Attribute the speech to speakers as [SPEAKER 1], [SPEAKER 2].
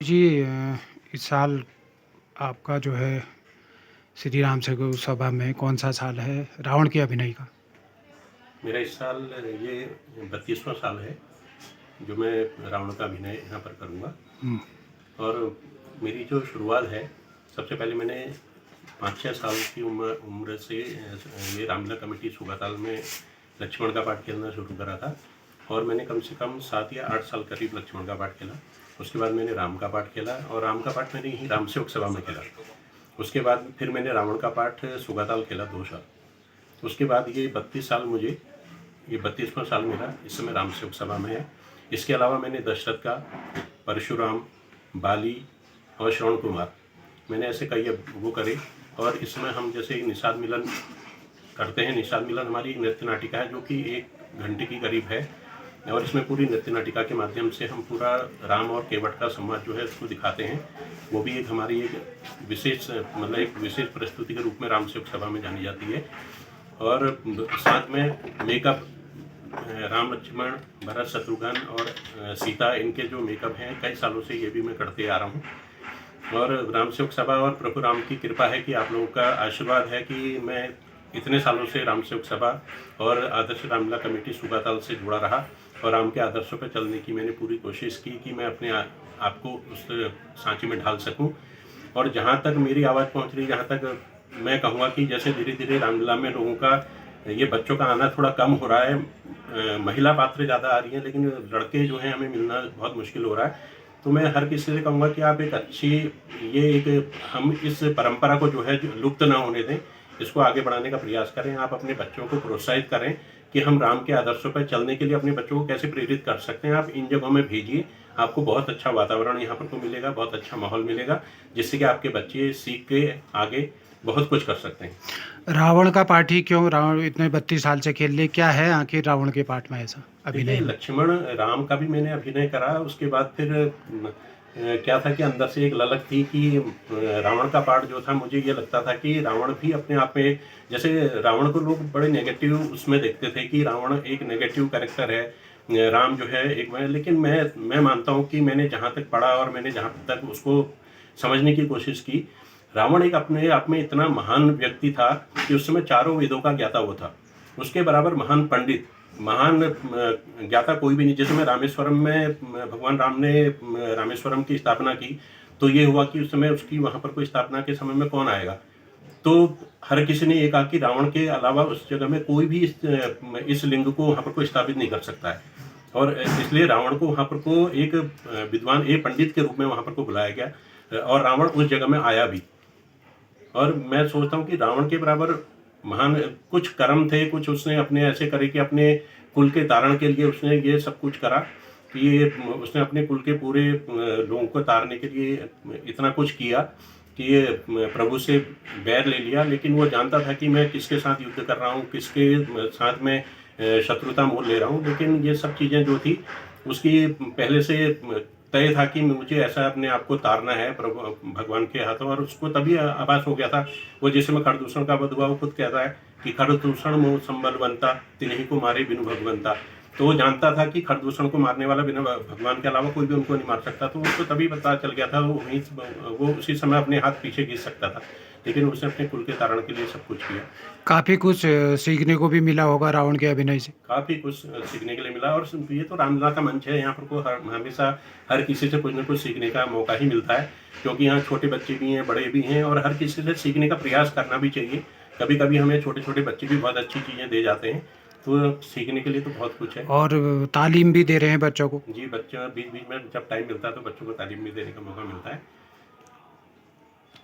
[SPEAKER 1] जी इस साल आपका जो है श्री राम सेतु सभा में कौन-सा साल है रावण के अभिनय का?
[SPEAKER 2] मेरा इस साल ये 32वां साल है, जो मैं रावण का अभिनय यहाँ पर करूँगा।
[SPEAKER 1] हुँ।
[SPEAKER 2] और मेरी जो शुरुआत है, सबसे पहले मैंने 5-6 साल की उम्र से ये रामलीला कमेटी सूबाताल में लक्ष्मण का पाठ खेलना शुरू करा था। और मैंने कम से कम 7 या 8 साल करीब लक्ष्मण का पाठ खेला। उसके बाद मैंने राम का पाठ खेला और राम का पाठ मैंने यहीं राम सेवक सभा में खेला। उसके बाद फिर मैंने रावण का पाठ सूबाताल खेला 2 साल। उसके बाद ये 32 साल मुझे, ये 32वां साल मेरा इस समय राम सेवक सभा में है। इसके अलावा मैंने दशरथ का, परशुराम, बाली और श्रवण कुमार, मैंने ऐसे कई वो करे। और इसमें हम जैसे एक निषाद मिलन करते हैं। निषाद मिलन हमारी नृत्य नाटिका है जो कि 1 घंटे की करीब है। और इसमें पूरी नृत्य नाटिका के माध्यम से हम पूरा राम और केवट का संवाद जो है उसको दिखाते हैं। वो भी एक हमारी एक विशेष मतलब एक विशेष प्रस्तुति के रूप में राम सेवक सभा में जानी जाती है। और साथ में मेकअप, राम लक्ष्मण भरत शत्रुघ्न और सीता, इनके जो मेकअप हैं कई सालों से ये भी मैं करते आ रहा हूँ। और राम सेवक सभा और प्रभु राम की कृपा है कि आप लोगों का आशीर्वाद है कि मैं इतने सालों से राम सेवक सभा और आदर्श रामलीला कमेटी सूबाताल से जुड़ा रहा और राम के आदर्शों पर चलने की मैंने पूरी कोशिश की कि मैं अपने आप को उस सांचे में ढाल सकूं। और जहाँ तक मेरी आवाज़ पहुँच रही, जहाँ तक मैं कहूँगा कि जैसे धीरे धीरे रामलीला में लोगों का, ये बच्चों का आना थोड़ा कम हो रहा है, महिला पात्र ज़्यादा आ रही हैं, लेकिन लड़के जो हैं हमें मिलना बहुत मुश्किल हो रहा है। तो मैं हर किसी से कहूँगा कि आप एक अच्छी, ये एक हम इस परंपरा को जो है जो लुप्त ना होने दें, इसको आगे बढ़ाने का प्रयास करें। आप अपने बच्चों को प्रोत्साहित करें कि हम राम के आदर्शों पर चलने के लिए अपने बच्चों को कैसे प्रेरित कर सकते हैं। आप इन जगहों में भेजिए, आपको बहुत अच्छा वातावरण यहाँ पर को मिलेगा, बहुत अच्छा माहौल मिलेगा, जिससे कि आपके बच्चे सीख के आगे बहुत कुछ कर सकते हैं।
[SPEAKER 1] रावण का पाठ ही क्यों? रावण इतने 32 साल से खेल लिए, क्या है आखिर रावण के पाठ में ऐसा
[SPEAKER 2] देखिए,
[SPEAKER 1] अभिनय में?
[SPEAKER 2] लक्ष्मण राम का भी मैंने अभिनय करा। उसके बाद फिर क्या था कि अंदर से एक ललक थी कि रावण का पार्ट जो था, मुझे ये लगता था कि रावण भी अपने आप में, जैसे रावण को लोग बड़े नेगेटिव उसमें देखते थे कि रावण एक नेगेटिव कैरेक्टर है, राम जो है एक में। लेकिन मैं मानता हूँ कि मैंने जहाँ तक पढ़ा और मैंने जहाँ तक उसको समझने की कोशिश की, रावण एक अपने आप में इतना महान व्यक्ति था कि उस समय 4 वेदों का ज्ञाता वो था। उसके बराबर महान पंडित, महान ज्ञाता कोई भी नहीं। जैसे मैं रामेश्वरम में, भगवान राम ने रामेश्वरम की स्थापना की, तो ये हुआ कि उस समय उसकी वहाँ पर कोई स्थापना के समय में कौन आएगा। तो हर किसी ने ये कहा कि रावण के अलावा उस जगह में कोई भी इस लिंग को वहाँ पर कोई स्थापित नहीं कर सकता है। और इसलिए रावण को वहाँ पर को एक विद्वान, एक पंडित के रूप में वहाँ पर को बुलाया गया और रावण उस जगह में आया भी। और मैं सोचता हूँ कि रावण के बराबर महान कुछ कर्म थे, कुछ उसने अपने ऐसे करे कि अपने कुल के तारण के लिए उसने ये सब कुछ करा कि ये उसने अपने कुल के पूरे लोगों को तारने के लिए इतना कुछ किया कि ये प्रभु से बैर ले लिया। लेकिन वो जानता था कि मैं किसके साथ युद्ध कर रहा हूँ, किसके साथ मैं शत्रुता मोल ले रहा हूँ। लेकिन ये सब चीज़ें जो थी उसकी पहले से तय था कि मुझे ऐसा अपने आप को तारना है प्रभु भगवान के हाथों। और उसको तभी आभास हो गया था, वो जिस समय खरदूषण का वध हुआ, वो खुद कहता है कि खरदूषण मोह संबलवंता, तिन्हीं को मारे बिनु भगवंता। तो वो जानता था कि खरदूषण को मारने वाला बिना भगवान के अलावा कोई भी उनको नहीं मार सकता। तो उसको तभी पता चल गया था, वो उसी समय अपने हाथ पीछे खींच सकता था। लेकिन उसने अपने कुल के तारण के लिए सब कुछ किया।
[SPEAKER 1] काफ़ी कुछ सीखने को भी मिला होगा रावण के अभिनय से।
[SPEAKER 2] काफ़ी कुछ सीखने के लिए मिला। और ये तो रामलीला का मंच है, यहाँ पर को हमेशा हर किसी से कुछ न कुछ सीखने का मौका ही मिलता है, क्योंकि यहाँ छोटे बच्चे भी हैं, बड़े भी हैं, और हर किसी से सीखने का प्रयास करना भी चाहिए। कभी कभी हमें छोटे छोटे बच्चे भी बहुत अच्छी चीज़ें दे जाते हैं, तो सीखने के लिए तो बहुत कुछ है।
[SPEAKER 1] और तालीम भी दे रहे हैं बच्चों को।
[SPEAKER 2] जी, बच्चों बीच बीच में जब टाइम मिलता है तो बच्चों को तालीम भी देने का मौका मिलता है।